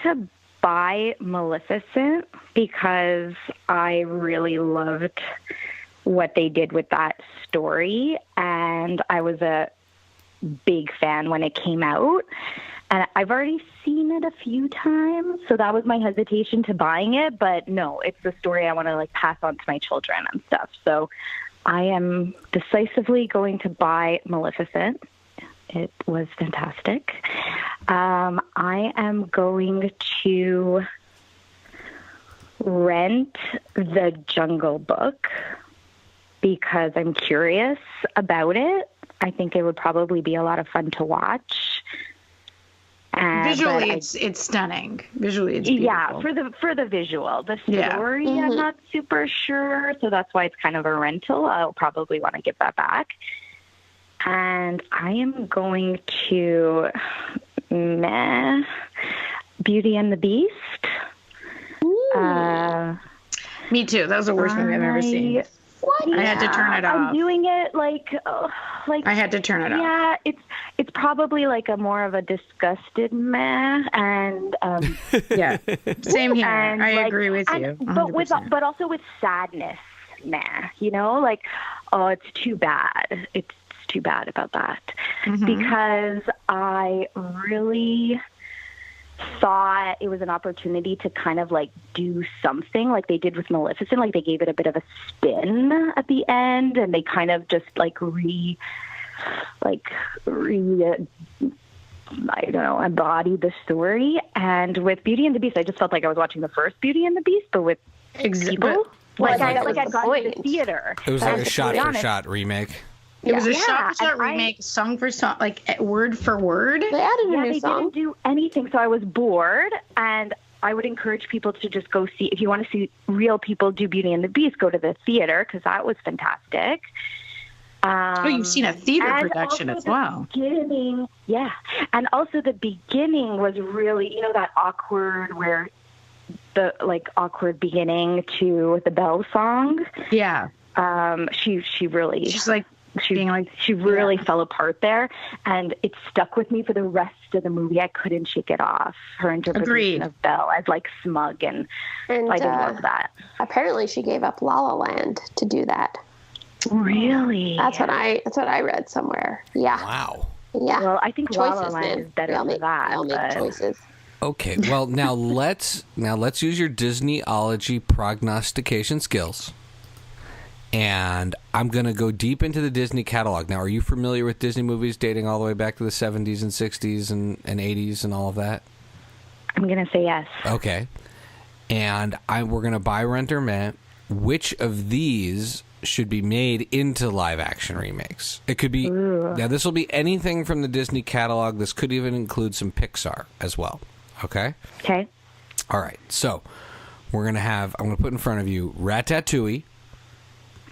to buy Maleficent because I really loved what they did with that story, and I was a big fan when it came out. And I've already seen it a few times, so that was my hesitation to buying it. But no, it's the story I want to pass on to my children and stuff. So I am decisively going to buy Maleficent. It was fantastic. I am going to rent The Jungle Book because I'm curious about it. I think it would probably be a lot of fun to watch. Visually, it's stunning. Visually, it's beautiful. Yeah, for the visual. The story, I'm not super sure, so that's why it's kind of a rental. I'll probably want to give that back. And I am going to Beauty and the Beast. Me too. That was the worst movie I've ever seen. I had to turn it off. I'm doing it I had to turn it off. Yeah, it's probably a more of a disgusted meh, and Yeah, same here. and I agree with you. but also with sadness meh. Oh, it's too bad. It's too bad about that because I really thought it was an opportunity to kind of like do something like they did with Maleficent. Like they gave it a bit of a spin at the end, and they kind of just like I don't know, embodied the story. And with Beauty and the Beast, I just felt like I was watching the first Beauty and the Beast, but with people. Like I'd gone to the theater. It was like a shot-for-shot remake. It was a shot-for-shot remake, song for song, like word for word. They added a new they song. didn't do anything, so I was bored. And I would encourage people to just go see, if you want to see real people do Beauty and the Beast, go to the theater, because that was fantastic. You've seen a theater production as well. Yeah. And also the beginning was really, that awkward the awkward beginning to the Belle song. Yeah. She really fell apart there, and it stuck with me for the rest of the movie. I couldn't shake it off. Her interpretation of Belle as like smug, and I didn't love that. Apparently she gave up La La Land to do that. Really? That's what I read somewhere. Yeah. Wow. Yeah. Well, I think La La Land is better than that. They'll make choices. Okay. Well, now let's use your Disneyology prognostication skills. And I'm going to go deep into the Disney catalog. Now, are you familiar with Disney movies dating all the way back to the 70s and 60s and 80s and all of that? I'm going to say yes. Okay. And we're going to buy, rent, or rent. Which of these should be made into live-action remakes? It could be... Now, this will be anything from the Disney catalog. This could even include some Pixar as well. Okay? Okay. All right. So, I'm going to put in front of you Ratatouille.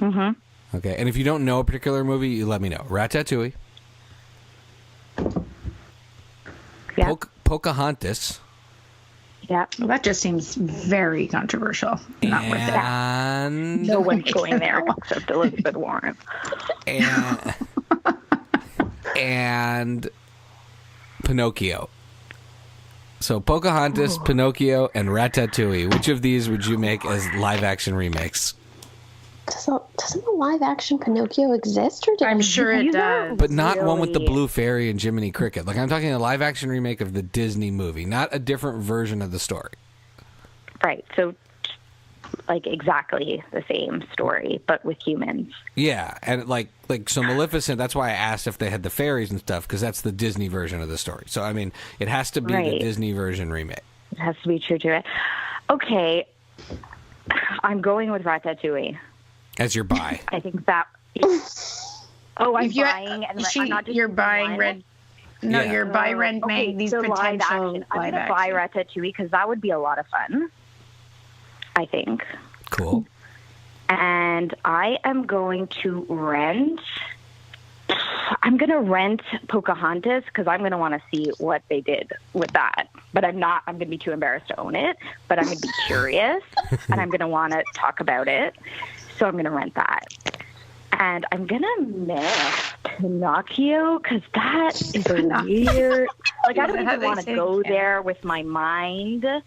Mm-hmm. Okay. And if you don't know a particular movie, you let me know. Ratatouille. Yeah. Pocahontas. Yeah. Well, that just seems very controversial. Not worth it. And no one's going there except Elizabeth Warren. And Pinocchio. So Pocahontas, Pinocchio, and Ratatouille. Which of these would you make as live-action remakes? Doesn't the live-action Pinocchio exist? Or I'm sure it does. But not one with the Blue Fairy and Jiminy Cricket. Like, I'm talking a live-action remake of the Disney movie, not a different version of the story. Right. So, like, exactly the same story, but with humans. Yeah. And, so Maleficent, that's why I asked if they had the fairies and stuff, because that's the Disney version of the story. So, I mean, it has to be the Disney version remake. It has to be true to it. Okay. I'm going with Ratatouille. As your buy. I think that... Oh, I'm buying... And I'm not just you're buying red... No, you're buy, rent, make these potential live action. I'm going to buy Ratatouille because that would be a lot of fun, I think. Cool. And I am going to rent... I'm going to rent Pocahontas because I'm going to want to see what they did with that. But I'm going to be too embarrassed to own it. But I'm going to be curious, and I'm going to want to talk about it. So I'm going to rent that. And I'm going to miss Pinocchio because that is weird. Like, I don't even want to go there with my mind. Is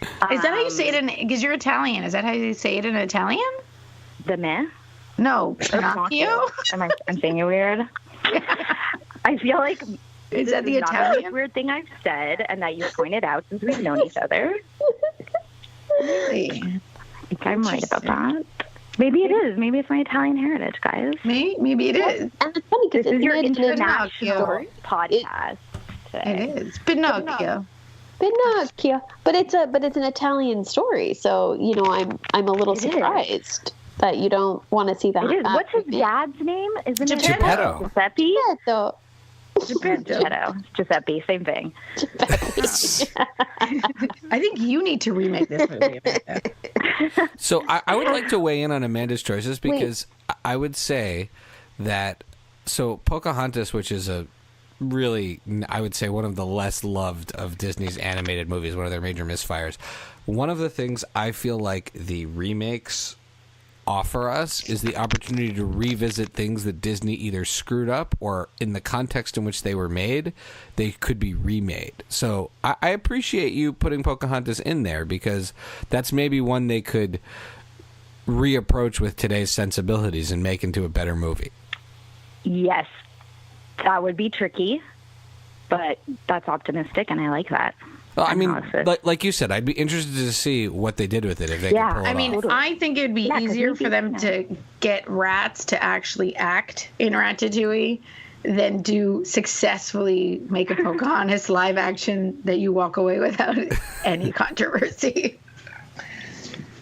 that how you say it because you're Italian? Is that how you say it in Italian? The meh? No, Pinocchio? I'm saying it weird. I feel like is that the Italian? Not a weird thing I've said and that you pointed out since we've known each other. Really? I think I'm right about that. Maybe it is. Maybe it's my Italian heritage, guys. Maybe it is. And it's funny because this is your international podcast. It is Pinocchio. Pinocchio, but it's an Italian story, so I'm a little surprised that you don't want to see that. It is. What's his dad's name? Isn't it Geppetto? Giuseppe? Geppetto. Giuseppe, same thing. I think you need to remake this movie, Amanda. So I would like to weigh in on Amanda's choices because I would say that Pocahontas, which is a really, I would say, one of the less loved of Disney's animated movies, one of their major misfires. One of the things I feel like the remakes offer us is the opportunity to revisit things that Disney either screwed up or in the context in which they were made, they could be remade. So I appreciate you putting Pocahontas in there because that's maybe one they could reapproach with today's sensibilities and make into a better movie. Yes, that would be tricky, but that's optimistic and I like that. Well, I mean, like you said, I'd be interested to see what they did with it if they could pull it I mean, off. I think it'd be easier for them to get rats to actually act in Ratatouille than to successfully make a Pocahontas live action that you walk away without any controversy.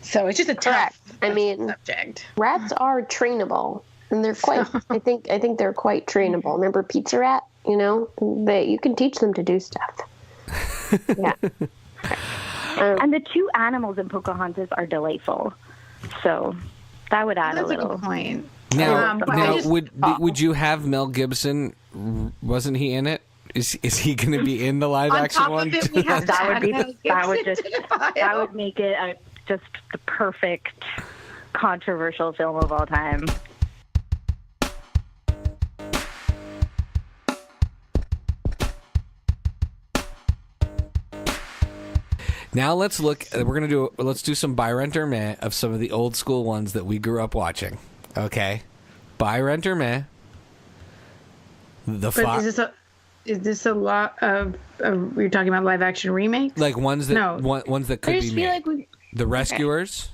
So it's just a tough subject. Rats are trainable, and they're quite. I think they're quite trainable. Remember Pizza Rat? You know, you can teach them to do stuff. Yeah. And the two animals in Pocahontas are delightful, so that would add a little point. Now, would you have Mel Gibson? Wasn't he in it? Is he going to be in the live action one? That would make it just the perfect controversial film of all time. Now let's do some buy, rent, or meh of some of the old school ones that we grew up watching. Okay, buy, rent, or meh. Is this a lot of you're talking about live action remakes? Like ones that could be made. The Rescuers.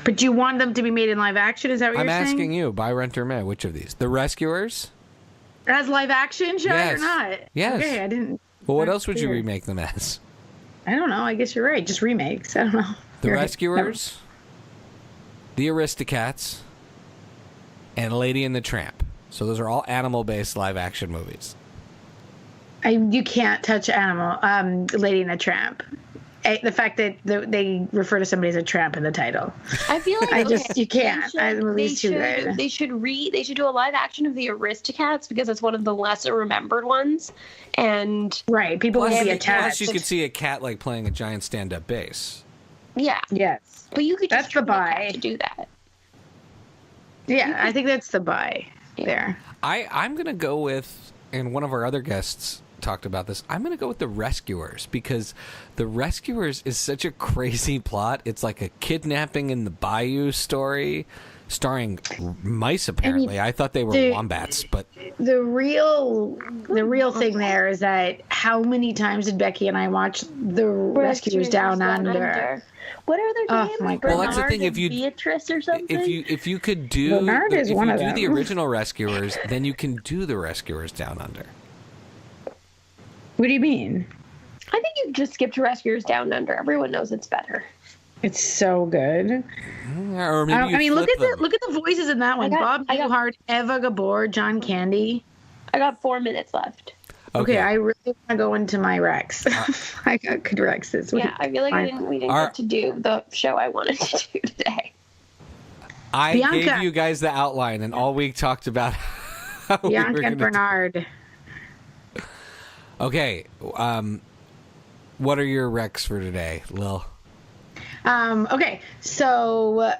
But do you want them to be made in live action? Is that what you're saying? I'm asking you, buy, rent, or meh. Which of these? The Rescuers. As live action show or not? Yes. Okay, I didn't. Well, what else would you remake them as? I don't know. I guess you're right. Just remakes. I don't know. The Rescuers, The Aristocats, and Lady and the Tramp. So those are all animal-based live-action movies. You can't touch Lady and the Tramp. The fact that they refer to somebody as a tramp in the title. I feel like you can't. The movie's too good. They should do a live action of the Aristocats because it's one of the lesser remembered ones. And people will be attached. Plus, you could see a cat like playing a giant stand-up bass. Yeah. Yes. But you could just the buy to do that. Yeah, I think that's the buy there. I'm gonna go with, and one of our other guests talked about this. I'm going to go with The Rescuers because The Rescuers is such a crazy plot. It's like a kidnapping in the bayou story starring mice, apparently. I thought they were wombats, but the real thing there is that how many times did Becky and I watch The Rescuers Down Under? What are their names? Oh my God. Well, that's the thing. If you Beatrice or something. If you could do the original Rescuers, then you can do The Rescuers Down Under. What do you mean? I think you just skipped Rescuers Down Under. Everyone knows it's better. It's so good. Or maybe look at the voices in that one. Bob Newhart, Eva Gabor, John Candy. I got 4 minutes left. Okay, I really want to go into my Rex. I got good Rex this week. Yeah, I feel like we didn't get to do the show I wanted to do today. I gave you guys the outline, and all week talked about how Bianca and Bernard. Okay, what are your recs for today, Lil? Okay, so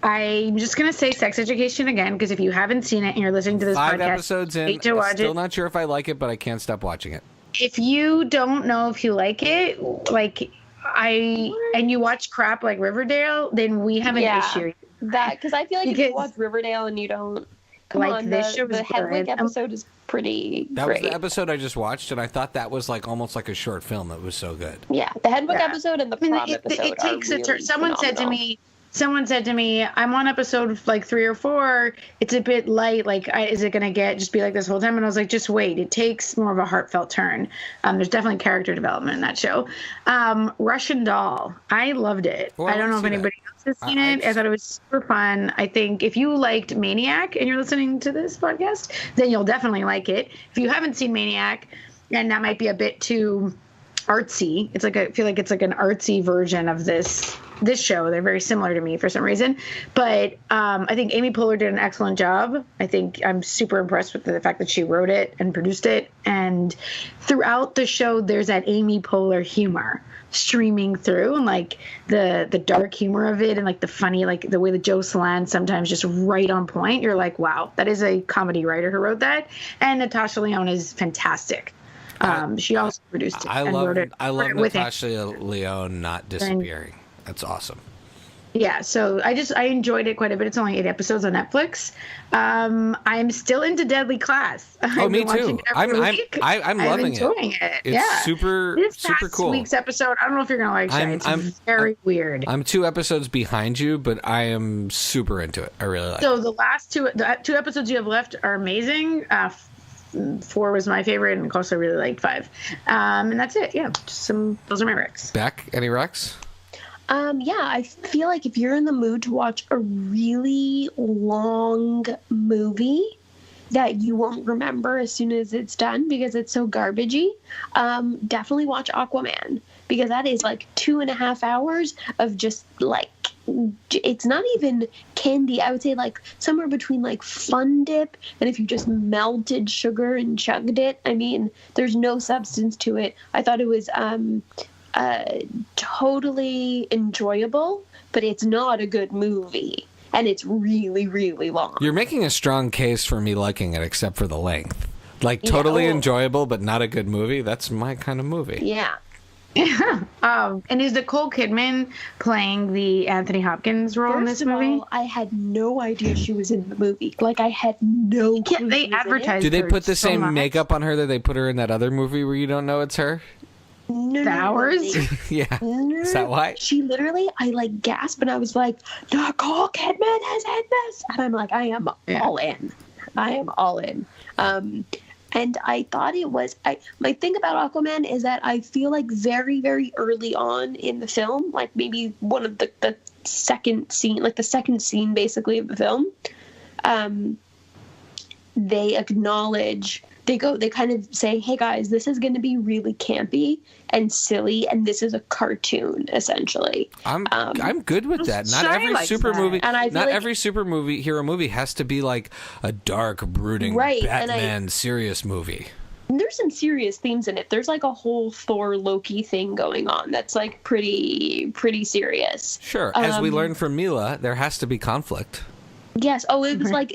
I'm just going to say Sex Education again, because if you haven't seen it and you're listening to this 5 podcast, episodes in, still not sure if I like it, but I can't stop watching it. If you don't know if you like it, and you watch crap like Riverdale, then we have an issue. Because I feel like if you watch Riverdale and you don't... the Hedwig episode is pretty great. That was the episode I just watched, and I thought that was almost like a short film. It was so good. Yeah, the Hedwig episode and the prom episode it takes a turn. Someone said to me, I'm on episode 3 or 4. It's a bit light. Is it going to just be like this whole time? And I was like, just wait. It takes more of a heartfelt turn. There's definitely character development in that show. Russian Doll. I loved it. Well, I don't know if anybody else has seen it. I thought it was super fun. I think if you liked Maniac and you're listening to this podcast, then you'll definitely like it. If you haven't seen Maniac, and that might be a bit too artsy. I feel like it's like an artsy version of this show. They're very similar to me for some reason. But I think Amy Poehler did an excellent job. I think I'm super impressed with the fact that she wrote it and produced it. And throughout the show, there's that Amy Poehler humor streaming through, and the dark humor of it, and the funny, the way that Joe Salan sometimes just right on point. You're like, wow, that is a comedy writer who wrote that. And Natasha Lyonne is fantastic. She also produced it. I love Natasha Lyonne not disappearing. That's awesome. Yeah, so I enjoyed it quite a bit. It's only 8 episodes on Netflix. I'm still into Deadly Class. Oh, me too. I'm loving enjoying it. It's super cool. This week's episode, I don't know if you're gonna like it. It's very weird. I'm 2 episodes behind you, but I am super into it. I really like it. So the last two episodes you have left are amazing. 4 was my favorite, and of course I really liked 5. And that's it. Yeah, those are my recs. Beck, any recs? Yeah, I feel like if you're in the mood to watch a really long movie that you won't remember as soon as it's done because it's so garbagey, definitely watch Aquaman, because that is like 2.5 hours of just like, it's not even candy. I would say like somewhere between like Fun Dip and if you just melted sugar and chugged it. I mean, there's no substance to it. I thought it was totally enjoyable, but it's not a good movie, and it's really, really long. You're making a strong case for me liking it, except for the length. Like, totally enjoyable, but not a good movie. That's my kind of movie. Yeah. And is Nicole Kidman playing the Anthony Hopkins role in this movie? All, I had no idea she was in the movie. Like, I had no clue. They advertised. Do they put the so same much. makeup on her that they put her in that other movie where you don't know it's her? No, Hours? Yeah. Is that why? She literally, I like gasped and I was like, Nicole Kidman is in this. And I'm like, I am all in. I am all in. And I thought it was, my thing about Aquaman is that I feel like very, very early on in the film, like maybe one of the second scene, like the second scene basically of the film, they acknowledge, they kind of say, hey guys, this is going to be really campy and silly, and this is a cartoon essentially. I'm good with that. Not every super movie, every superhero movie has to be like a dark, brooding Batman serious movie. There's some serious themes in it. There's like a whole Thor Loki thing going on that's like pretty serious. Sure, as we learned from Mila, there has to be conflict. Yes. Oh, it was like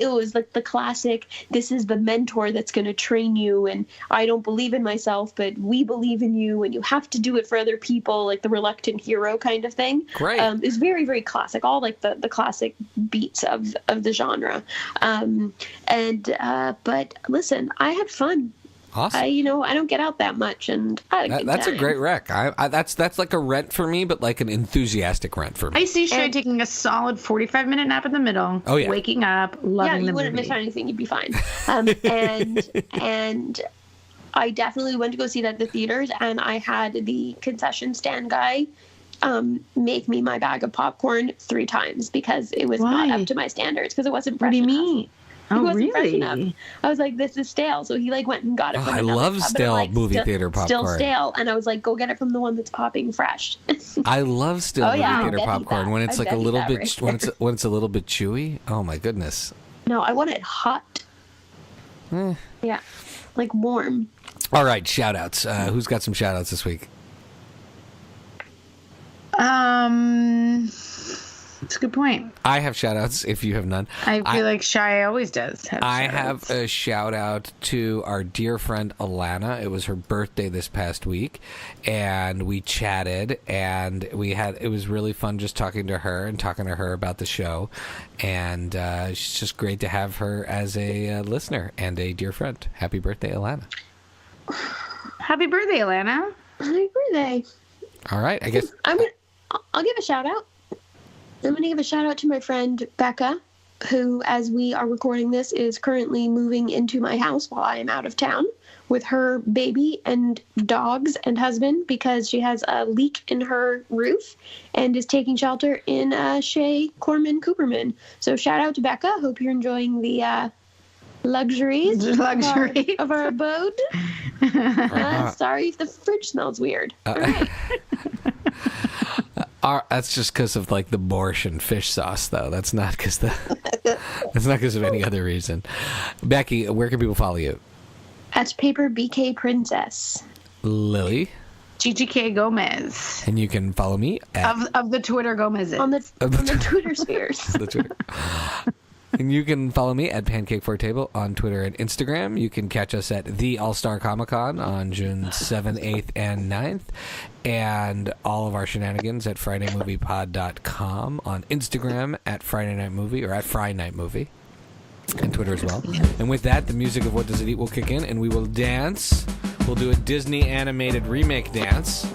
the classic, this is the mentor that's going to train you, and I don't believe in myself, but we believe in you, and you have to do it for other people, like the reluctant hero kind of thing. Great. It's very, very classic, all like the classic beats of the genre. But listen, I had fun. Awesome. I don't get out that much, and I had a good that's time. a great rec. That's like a rent for me, but like an enthusiastic rent for me. I see Shay taking a solid 45-minute nap in the middle. Oh yeah. Waking up, loving the movie. Yeah, you wouldn't miss anything. You'd be fine. And I definitely went to go see that at the theaters, and I had the concession stand guy make me my bag of popcorn 3 times because it was not up to my standards, because it wasn't fresh enough. What do you mean? It wasn't fresh enough. I was like, this is stale. So he like went and got it from another I love tub, stale and, movie theater popcorn. Still stale. And I was like, go get it from the one that's popping fresh. I love stale movie theater popcorn when it's like a little bit when it's a little bit chewy. Oh my goodness. No, I want it hot. Yeah. Like warm. All right, shout outs. Who's got some shout outs this week? That's a good point. I have shout outs if you have none. I feel like Shy always does have I shout-outs. have a shout out to our dear friend Ilana. It was her birthday this past week, and we chatted, and it was really fun just talking to her about the show, and it's just great to have her as a listener and a dear friend. Happy birthday, Ilana. Happy birthday, Ilana. Happy birthday. All right, I guess I'll give a shout out. I'm going to give a shout out to my friend Becca, who, as we are recording this, is currently moving into my house while I am out of town with her baby and dogs and husband, because she has a leak in her roof and is taking shelter in Shea Corman Cooperman. So shout out to Becca. Hope you're enjoying the luxuries of our abode. Sorry if the fridge smells weird. All right. That's just because of like the borscht and fish sauce, though. That's not because of any other reason. Becky, where can people follow you? At Paper BK Princess. Lily. GGK Gomez. And you can follow me at of the Twitter Gomezes. On the Twitter spheres. the Twitter. And you can follow me at Pancake4Table on Twitter and Instagram. You can catch us at the All-Star Comic-Con on June 7th, 8th, and 9th. And all of our shenanigans at FridayMoviePod.com, on Instagram at Friday Night Movie, or at Fry Night Movie, and Twitter as well. And with that, the music of What Does It Eat will kick in, and we will dance. We'll do a Disney animated remake dance.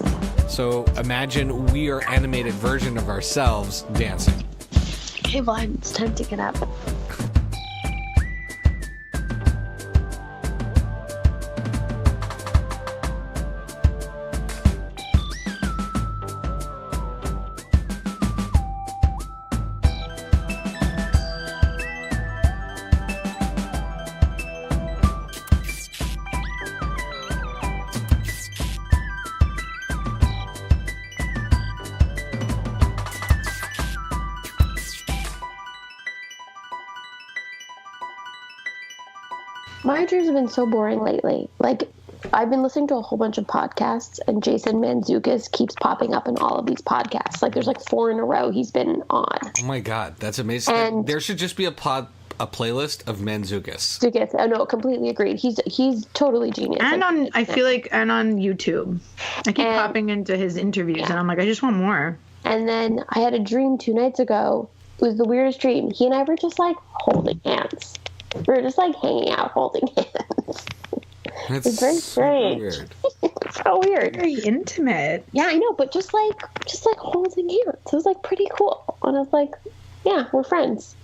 So imagine we are animated version of ourselves dancing. Okay, Vaughn, it's time to get up. My dreams have been so boring lately. Like, I've been listening to a whole bunch of podcasts, and Jason Mantzoukas keeps popping up in all of these podcasts. Like, there's like 4 in a row he's been on. Oh my God, that's amazing. And there should just be a playlist of Mantzoukas. Oh no, completely agreed. He's totally genius. And on YouTube. I keep popping into his interviews, and I'm like, I just want more. And then I had a dream 2 nights ago. It was the weirdest dream. He and I were just like holding hands. We were just like hanging out, holding hands. It's very strange. Weird. It's so weird. Very intimate. Yeah, I know, but just like holding hands. It was like pretty cool. And I was like, yeah, we're friends.